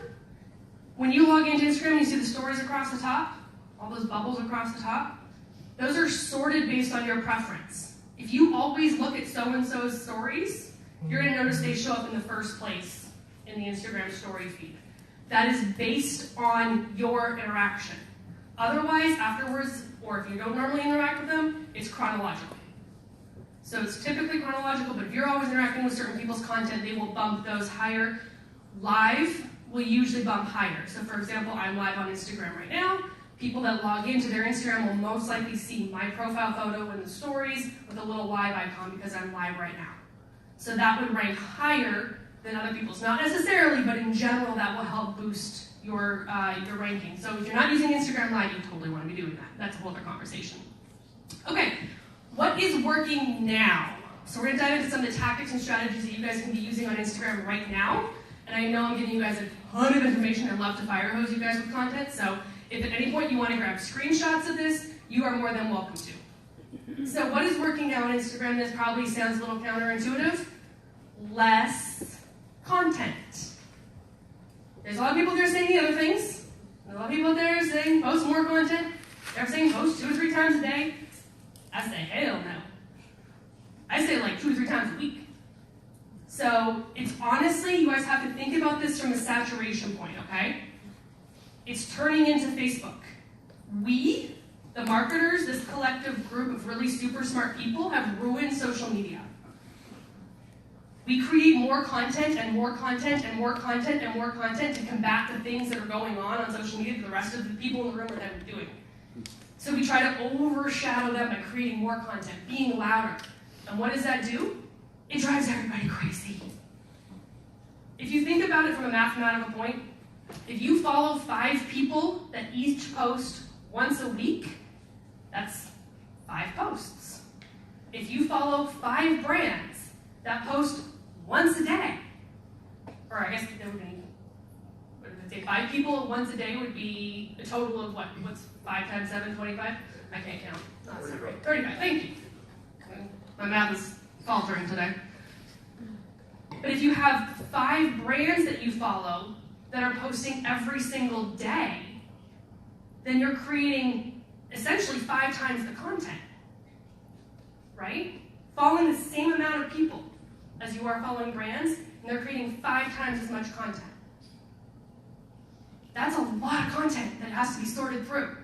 when you log into Instagram and you see the stories across the top, all those bubbles across the top, those are sorted based on your preference. If you always look at so-and-so's stories, you're going to notice they show up in the first place in the Instagram story feed. That is based on your interaction. Otherwise, afterwards, or if you don't normally interact with them, it's chronological. So it's typically chronological, but if you're always interacting with certain people's content, they will bump those higher. Live will usually bump higher. So for example, I'm live on Instagram right now. People that log into their Instagram will most likely see my profile photo in the stories with a little live icon because I'm live right now. So that would rank higher than other people's. Not necessarily, but in general, that will help boost your ranking. So if you're not using Instagram Live, you totally want to be doing that. That's a whole other conversation. Okay, what is working now? So we're going to dive into some of the tactics and strategies that you guys can be using on Instagram right now. And I know I'm giving you guys a ton of information. I love to fire hose you guys with content. So if at any point you want to grab screenshots of this, you are more than welcome to. So what is working now on Instagram? This probably sounds a little counterintuitive. Less content. There's a lot of people there saying the other things. There's a lot of people out there saying post more content. They're saying post 2 or 3 times a day. I say hell no. I say like 2 or 3 times a week. So it's honestly, you guys have to think about this from a saturation point, okay? It's turning into Facebook. We, the marketers, this collective group of really super smart people, have ruined social media. We create more content and more content and more content and more content to combat the things that are going on social media that the rest of the people in the room are then doing. So we try to overshadow them by creating more content, being louder. And what does that do? It drives everybody crazy. If you think about it from a mathematical point, if you follow 5 people that each post once a week, that's 5 posts. If you follow 5 brands that post once a day, or I guess there would be, what did I say, 5 people once a day would be a total of what? What's 5 times 7, 25? I can't count. No, that's not right. 35, thank you. My math is faltering today. But if you have 5 brands that you follow that are posting every single day, then you're creating essentially 5 times the content, right? Following the same amount of people as you are following brands, and they're creating 5 times as much content. That's a lot of content that has to be sorted through.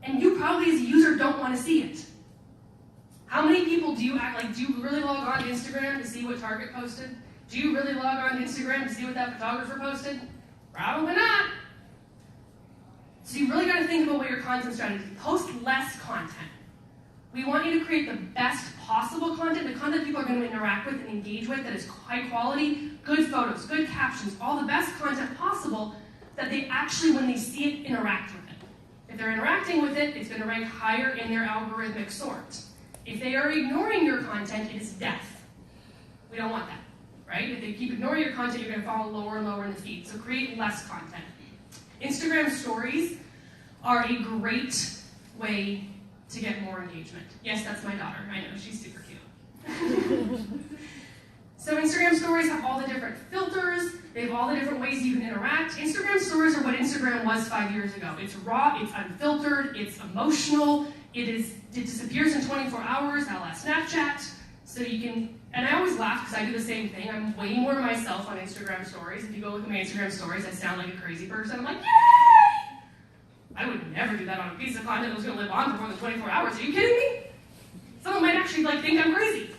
And you probably as a user don't want to see it. How many people do you act like, do you really log on to Instagram to see what Target posted? Do you really log on to Instagram to see what that photographer posted? Probably not. So you really got to think about what your content strategy is. Post less content. We want you to create the best possible content, the content people are going to interact with and engage with that is high quality, good photos, good captions, all the best content possible that they actually, when they see it, interact with it. If they're interacting with it, it's going to rank higher in their algorithmic sort. If they are ignoring your content, it is death. We don't want that, right? If they keep ignoring your content, you're going to fall lower and lower in the feed. So create less content. Instagram stories are a great way to get more engagement. Yes, that's my daughter. I know, she's super cute. So Instagram stories have all the different filters. They have all the different ways you can interact. Instagram stories are what Instagram was 5 years ago. It's raw, it's unfiltered, it's emotional, it disappears in 24 hours, a la Snapchat. So you can, and I always laugh because I do the same thing. I'm way more myself on Instagram stories. If you go look at my Instagram stories, I sound like a crazy person. I'm like, yay! I would never do that on a piece of content that was going to live on for more than 24 hours. Are you kidding me? Someone might actually think I'm crazy.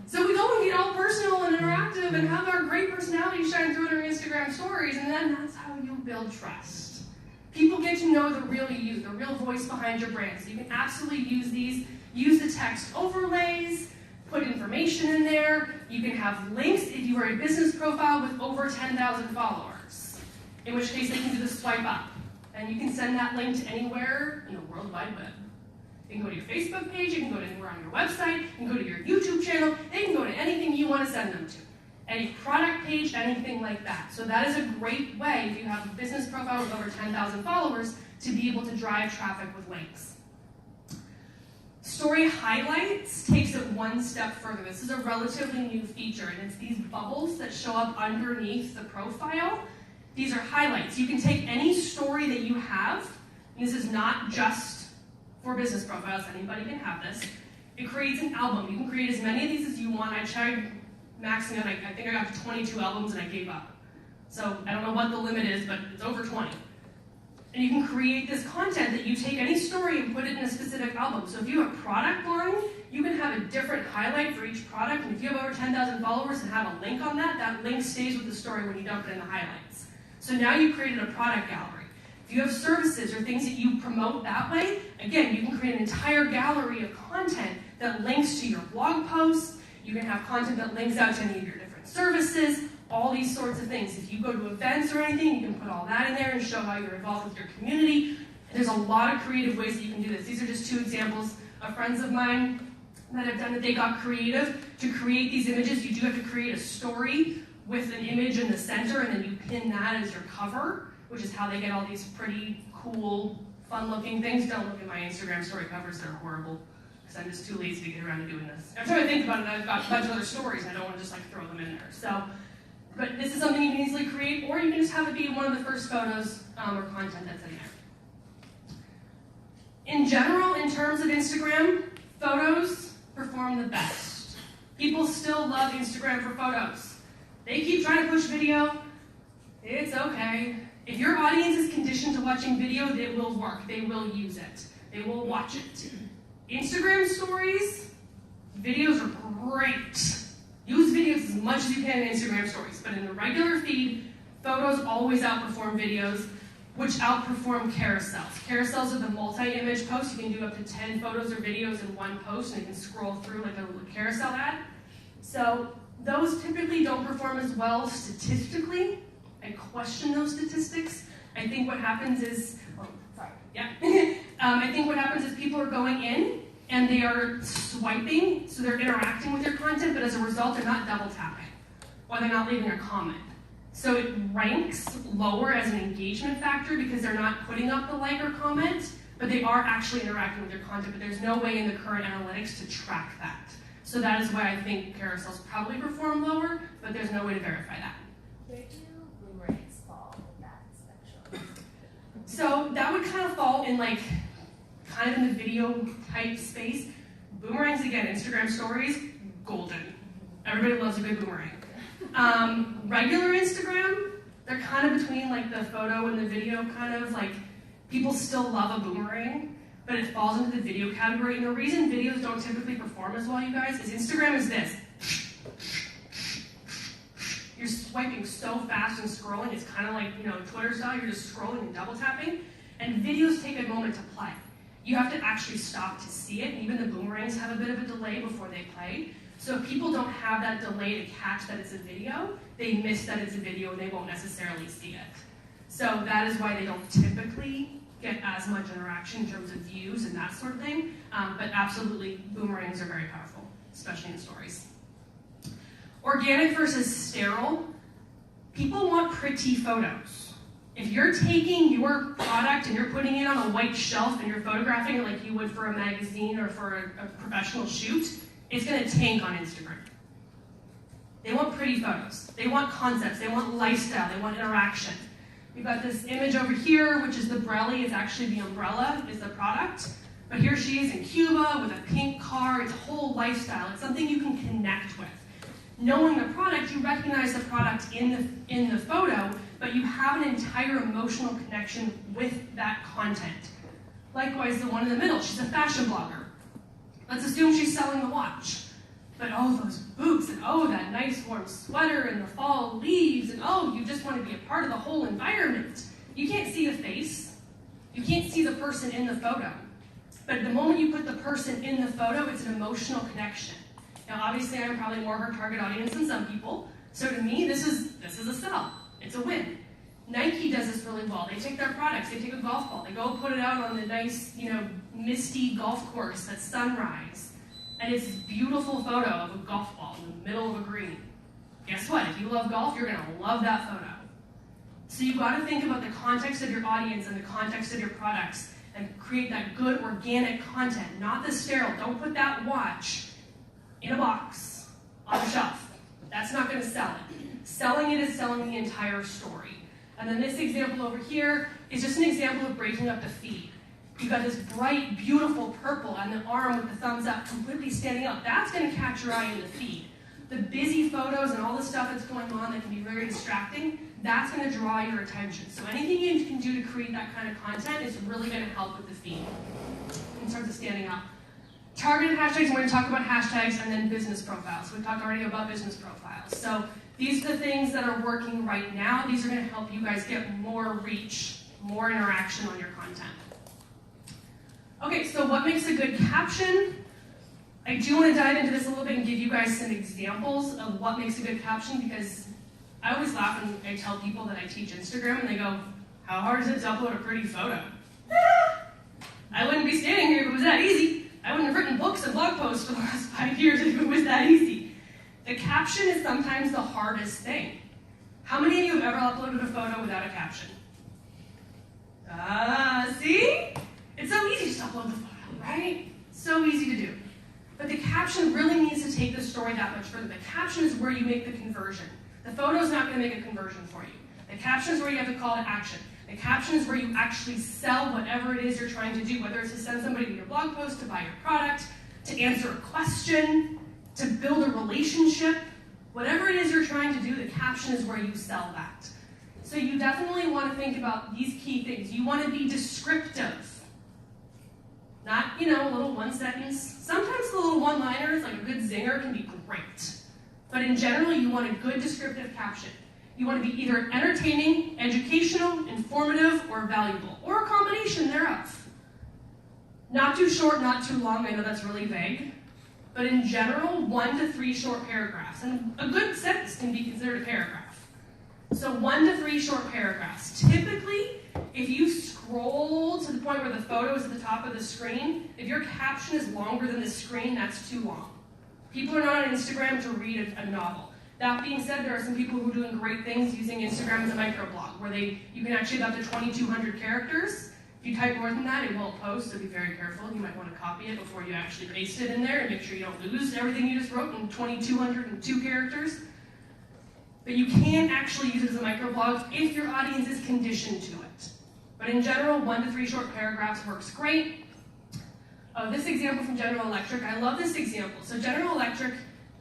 So we go and get all personal and interactive and have our great personality shine through in our Instagram stories, and then that's how you build trust. People get to know the real you, the real voice behind your brand. So you can absolutely use these, use the text overlays, put information in there. You can have links if you are a business profile with over 10,000 followers, in which case they can do the swipe up. And you can send that link to anywhere in the World Wide Web. You can go to your Facebook page, you can go to anywhere on your website, you can go to your YouTube channel, they can go to anything you want to send them to. Any product page, anything like that. So that is a great way, if you have a business profile with over 10,000 followers, to be able to drive traffic with links. Story highlights takes it one step further. This is a relatively new feature, and it's these bubbles that show up underneath the profile. These are highlights. You can take any story that you have, and this is not just for business profiles, anybody can have this. It creates an album. You can create as many of these as you want. I tried maxing out, I think I got to 22 albums and I gave up. So I don't know what the limit is, but it's over 20. And you can create this content that you take any story and put it in a specific album. So if you have a product line, you can have a different highlight for each product. And if you have over 10,000 followers and have a link on that, that link stays with the story when you dump it in the highlights. So now you've created a product gallery. If you have services or things that you promote that way, again, you can create an entire gallery of content that links to your blog posts. You can have content that links out to any of your different services. all these sorts of things. If you go to events or anything, you can put all that in there and show how you're involved with your community. There's a lot of creative ways that you can do this. These are just 2 examples of friends of mine that have done it. They got creative to create these images. You do have to create a story with an image in the center, and then you pin that as your cover, which is how they get all these pretty cool, fun-looking things. Don't look at my Instagram story covers. They're horrible, because I'm just too lazy to get around to doing this. Every time I think about it, I've got a bunch of other stories, and I don't want to just like throw them in there. So, but this is something you can easily create, or you can just have it be one of the first photos or content that's in there. In general, in terms of Instagram, photos perform the best. People still love Instagram for photos. They keep trying to push video. It's okay. If your audience is conditioned to watching video, it will work. They will use it. They will watch it. Instagram stories, videos are great. Use videos as much as you can in Instagram stories, but in the regular feed, photos always outperform videos, which outperform carousels. Carousels are the multi-image posts. You can do up to 10 photos or videos in one post, and you can scroll through like a little carousel ad. So those typically don't perform as well statistically. I question those statistics. I think what happens is, I think what happens is people are going in and they are swiping, so they're interacting with your content, but as a result, they're not double tapping, or they're not leaving a comment. So it ranks lower as an engagement factor because they're not putting up the like or comment, but they are actually interacting with your content, but there's no way in the current analytics to track that. So that is why I think carousels probably perform lower, but there's no way to verify that. Where do boomerangs fall in that spectrum? So that would kind of fall in like, kind of in the video type space. Boomerangs, again, Instagram stories, golden. Everybody loves a good boomerang. Regular Instagram, they're kind of between like the photo and the video kind of like, people still love a boomerang, but it falls into the video category. And the reason videos don't typically perform as well, you guys, is Instagram is this. You're swiping so fast and scrolling, it's kind of like, Twitter style, you're just scrolling and double tapping. And videos take a moment to play. You have to actually stop to see it. Even the boomerangs have a bit of a delay before they play. So if people don't have that delay to catch that it's a video, they miss that it's a video and they won't necessarily see it. So that is why they don't typically get as much interaction in terms of views and that sort of thing. But absolutely, boomerangs are very powerful, especially in stories. Organic versus sterile. People want pretty photos. If you're taking your product and you're putting it on a white shelf and you're photographing it like you would for a magazine or for a professional shoot, it's going to tank on Instagram. They want pretty photos. They want concepts. They want lifestyle. They want interaction. We've got this image over here, which is the Brelly. It's actually the umbrella, is the product. But here she is in Cuba with a pink car. It's a whole lifestyle. It's something you can connect with. Knowing the product, you recognize the product in the photo, but you have an entire emotional connection with that content. Likewise, the one in the middle, she's a fashion blogger. Let's assume she's selling the watch. But oh, those boots, and oh, that nice warm sweater, and the fall leaves, and oh, you just want to be a part of the whole environment. You can't see the face. You can't see the person in the photo. But the moment you put the person in the photo, it's an emotional connection. Now, obviously, I'm probably more her target audience than some people. So to me, this is a sell. It's a win. Nike does this really well. They take their products, they take a golf ball, they go put it out on the nice, misty golf course at sunrise. And it's a beautiful photo of a golf ball in the middle of a green. Guess what? If you love golf, you're gonna love that photo. So you've got to think about the context of your audience and the context of your products and create that good organic content, not the sterile. Don't put that watch in a box on a shelf. That's not gonna sell it. Selling it is selling the entire story. And then this example over here is just an example of breaking up the feed. You've got this bright, beautiful purple and the arm with the thumbs up completely standing out. That's going to catch your eye in the feed. The busy photos and all the stuff that's going on that can be very distracting, that's going to draw your attention. So anything you can do to create that kind of content is really going to help with the feed in terms of standing out. Targeted hashtags, we're going to talk about hashtags and then business profiles. We talked already about business profiles. So these are the things that are working right now. These are going to help you guys get more reach, more interaction on your content. Okay, so what makes a good caption? I do want to dive into this a little bit and give you guys some examples of what makes a good caption because I always laugh when I tell people that I teach Instagram and they go, how hard is it to upload a pretty photo? I wouldn't be standing here if it was that easy. I wouldn't have written books and blog posts for the last 5 years if it was that easy. The caption is sometimes the hardest thing. How many of you have ever uploaded a photo without a caption? See? It's so easy to upload the photo, right? So easy to do. But the caption really needs to take the story that much further. The caption is where you make the conversion. The photo is not going to make a conversion for you. The caption is where you have the call to action. The caption is where you actually sell whatever it is you're trying to do, whether it's to send somebody to your blog post, to buy your product, to answer a question, to build a relationship. Whatever it is you're trying to do, the caption is where you sell that. So you definitely want to think about these key things. You want to be descriptive. Not, a little one sentence. Sometimes the little one-liners, like a good zinger, can be great. But in general, you want a good descriptive caption. You want to be either entertaining, educational, informative, or valuable, or a combination thereof. Not too short, not too long. I know that's really vague. But in general, 1 to 3 short paragraphs. And a good sentence can be considered a paragraph. So 1 to 3 short paragraphs. Typically, if you scroll to the point where the photo is at the top of the screen, if your caption is longer than the screen, that's too long. People are not on Instagram to read a novel. That being said, there are some people who are doing great things using Instagram as a microblog, where you can actually have up to 2,200 characters. If you type more than that, it won't post, so be very careful. You might want to copy it before you actually paste it in there and make sure you don't lose everything you just wrote in 2,202 characters. But you can actually use it as a microblog if your audience is conditioned to it. But in general, 1 to 3 short paragraphs works great. This example from General Electric, I love this example. So General Electric,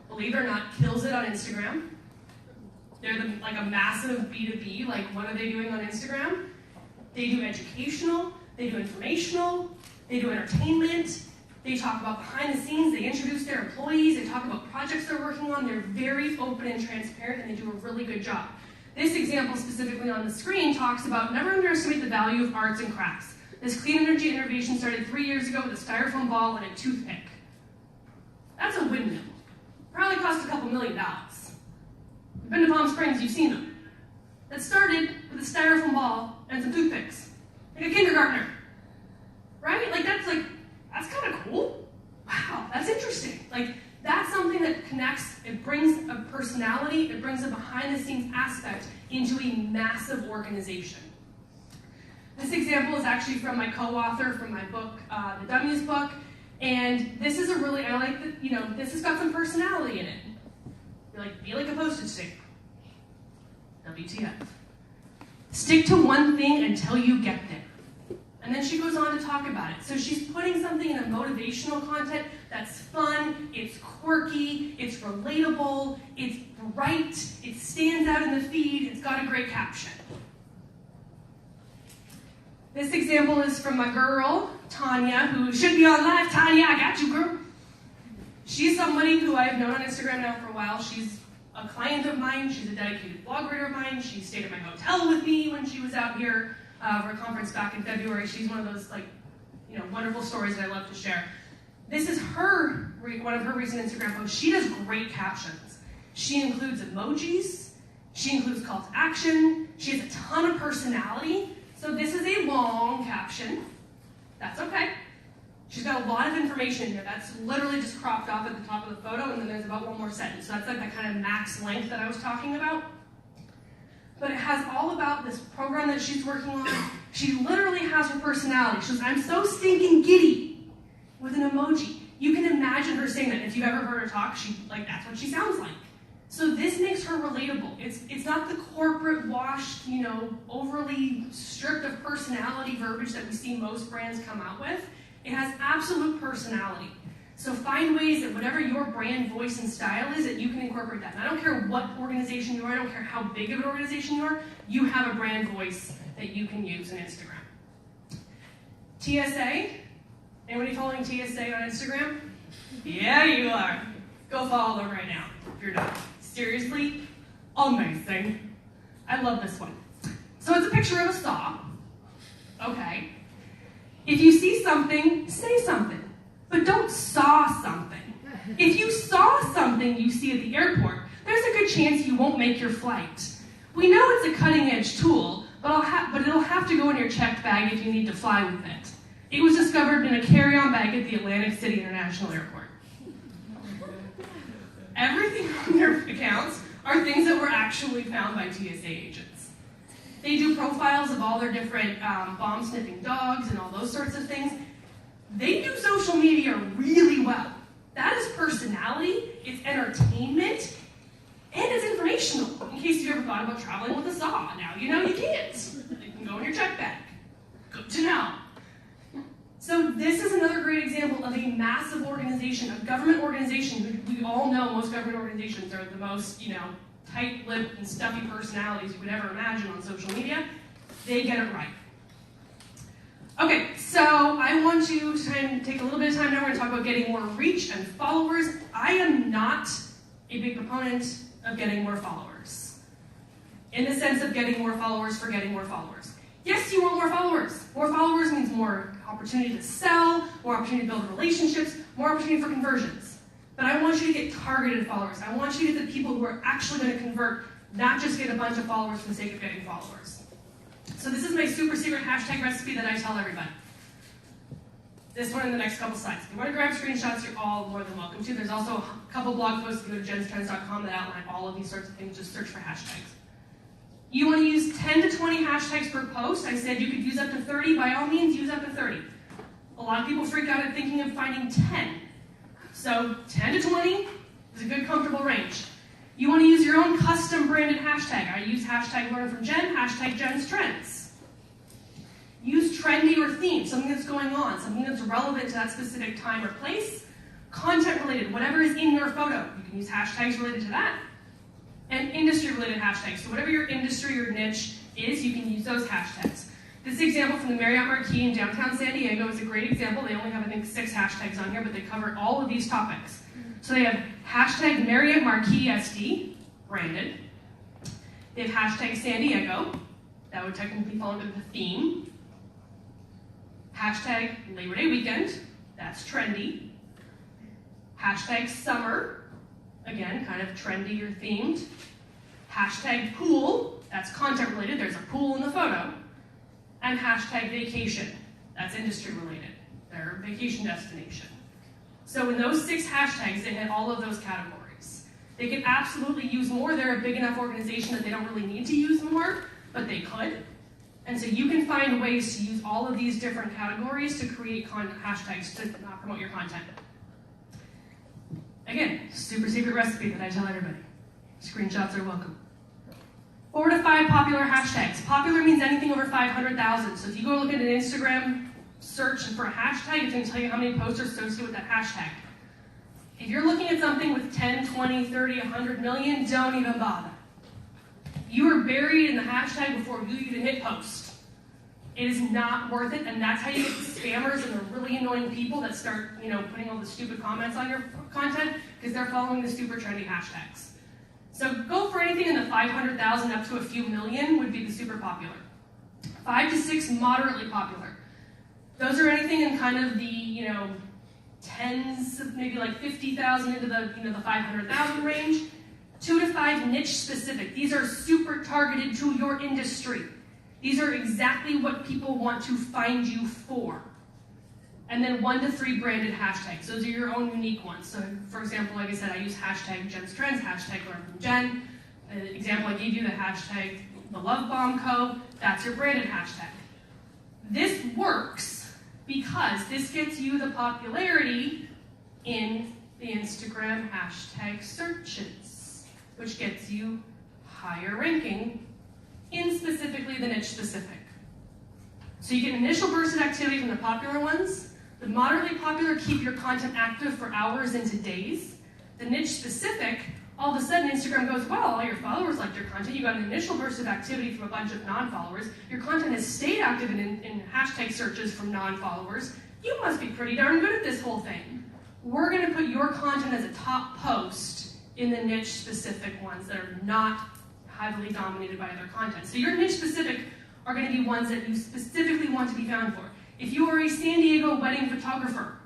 believe it or not, kills it on Instagram. They're like a massive B2B. Like, what are they doing on Instagram? They do educational, they do informational, they do entertainment, they talk about behind the scenes, they introduce their employees, they talk about projects they're working on. They're very open and transparent, and they do a really good job. This example specifically on the screen talks about never underestimate the value of arts and crafts. This clean energy innovation started 3 years ago with a styrofoam ball and a toothpick. That's a windmill. Probably cost a couple $1 million. You've been to Palm Springs, you've seen them. That started with a styrofoam ball and some toothpicks. Like a kindergartner. Right? That's kind of cool. Wow, that's interesting. That's something that connects, it brings a personality, it brings a behind-the-scenes aspect into a massive organization. This example is actually from my co-author from my book, The Dummies book, and this is I like that, this has got some personality in it. Be like a postage stamp. WTF. Stick to one thing until you get there. And then she goes on to talk about it. So she's putting something in a motivational content that's fun, it's quirky, it's relatable, it's bright, it stands out in the feed, it's got a great caption. This example is from my girl, Tanya, who should be on live. Tanya, I got you, girl. She's somebody who I've known on Instagram now for a while. She's a client of mine. She's a dedicated blog writer of mine. She stayed at my hotel with me when she was out here for a conference back in February. She's one of those wonderful stories that I love to share. This is one of her recent Instagram posts. She does great captions. She includes emojis. She includes call to action. She has a ton of personality. So this is a long caption. That's okay. She's got a lot of information here. That's literally just cropped off at the top of the photo, and then there's about one more sentence. So that's like that kind of max length that I was talking about. But it has all about this program that she's working on. She literally has her personality. She goes, I'm so stinking giddy, with an emoji. You can imagine her saying that. If you've ever heard her talk, that's what she sounds like. So this makes her relatable. It's not the corporate washed, overly stripped of personality verbiage that we see most brands come out with. It has absolute personality. So find ways that whatever your brand voice and style is, that you can incorporate that. And I don't care what organization you are, I don't care how big of an organization you are, you have a brand voice that you can use in Instagram. TSA, anybody following TSA on Instagram? Yeah, you are. Go follow them right now, if you're not. Seriously, amazing. I love this one. So it's a picture of a saw. Okay. If you see something, say something. But don't saw something. If you saw something you see at the airport, there's a good chance you won't make your flight. We know it's a cutting edge tool, but it'll have to go in your checked bag if you need to fly with it. It was discovered in a carry-on bag at the Atlantic City International Airport. Everything on their accounts are things that were actually found by TSA agents. They do profiles of all their different bomb-sniffing dogs and all those sorts of things. They do social media really well. That is personality, it's entertainment, and it's informational. In case you ever thought about traveling with a saw, now you know you can't. It can go in your check bag. Good to know. So this is another great example of a massive organization, a government organization. We all know most government organizations are the most, tight-lipped and stuffy personalities you could ever imagine on social media. They get it right. Okay, so I want to take a little bit of time now. We're going to talk about getting more reach and followers. I am not a big proponent of getting more followers, in the sense of getting more followers for getting more followers. Yes, you want more followers. More followers means more opportunity to sell, more opportunity to build relationships, more opportunity for conversions. But I want you to get targeted followers. I want you to get the people who are actually going to convert, not just get a bunch of followers for the sake of getting followers. So this is my super secret hashtag recipe that I tell everybody. This one in the next couple slides. If you want to grab screenshots, you're all more than welcome to. There's also a couple blog posts if you go to jenstrends.com that outline all of these sorts of things. Just search for hashtags. You want to use 10 to 20 hashtags per post. I said you could use up to 30. By all means, use up to 30. A lot of people freak out at thinking of finding 10. So 10 to 20 is a good, comfortable range. You want to use your own custom branded hashtag. I use hashtag learn from Jen, hashtag Jen's Trends. Use trendy or theme, something that's going on, something that's relevant to that specific time or place. Content related, whatever is in your photo. You can use hashtags related to that. And industry related hashtags. So whatever your industry or niche is, you can use those hashtags. This example from the Marriott Marquis in downtown San Diego is a great example. They only have, I think, 6 hashtags on here, but they cover all of these topics. So they have hashtag Marriott Marquis SD, branded. They have hashtag San Diego. That would technically fall under the theme. Hashtag Labor Day weekend. That's trendy. Hashtag summer. Again, kind of trendy or themed. Hashtag pool. That's content related. There's a pool in the photo. And hashtag vacation. That's industry related. Their vacation destination. So in those 6 hashtags, they hit all of those categories. They could absolutely use more. They're a big enough organization that they don't really need to use more, but they could. And so you can find ways to use all of these different categories to create hashtags to promote your content. Again, super secret recipe that I tell everybody. Screenshots are welcome. 4 to 5 popular hashtags. Popular means anything over 500,000. So if you go look at an Instagram search for a hashtag, it's going to tell you how many posts are associated with that hashtag. If you're looking at something with 10, 20, 30, 100 million, don't even bother. You are buried in the hashtag before you even hit post. It is not worth it, and that's how you get the spammers and the really annoying people that start, putting all the stupid comments on your content, because they're following the super trendy hashtags. So go for anything in the 500,000 up to a few million would be the super popular. 5 to 6, moderately popular. Those are anything in kind of the, tens of maybe like 50,000 into the 500,000 range. 2 to 5 niche specific. These are super targeted to your industry. These are exactly what people want to find you for. And then 1 to 3 branded hashtags. Those are your own unique ones. So for example, like I said, I use hashtag Jen's Trends, hashtag Learn from Jen. The example I gave you, the hashtag The Love Bomb Co. That's your branded hashtag. This works because this gets you the popularity in the Instagram hashtag searches, which gets you higher ranking in specifically the niche specific. So you get an initial burst of activity from the popular ones. The moderately popular keep your content active for hours into days. The niche specific, all of a sudden Instagram goes, well, all your followers liked your content. You got an initial burst of activity from a bunch of non-followers. Your content has stayed active in hashtag searches from non-followers. You must be pretty darn good at this whole thing. We're going to put your content as a top post in the niche specific ones that are not heavily dominated by other content. So your niche specific are going to be ones that you specifically want to be found for. If you are a San Diego wedding photographer,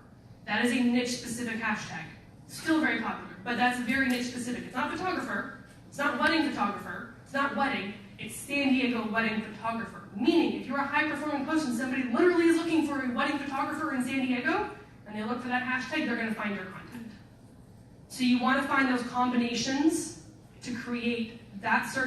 that is a niche specific hashtag. Still very popular. but that's very niche specific. It's not photographer, it's not wedding photographer, it's not wedding, it's San Diego wedding photographer. Meaning, if you're a high performing post and somebody literally is looking for a wedding photographer in San Diego, and they look for that hashtag, they're gonna find your content. So you wanna find those combinations to create that search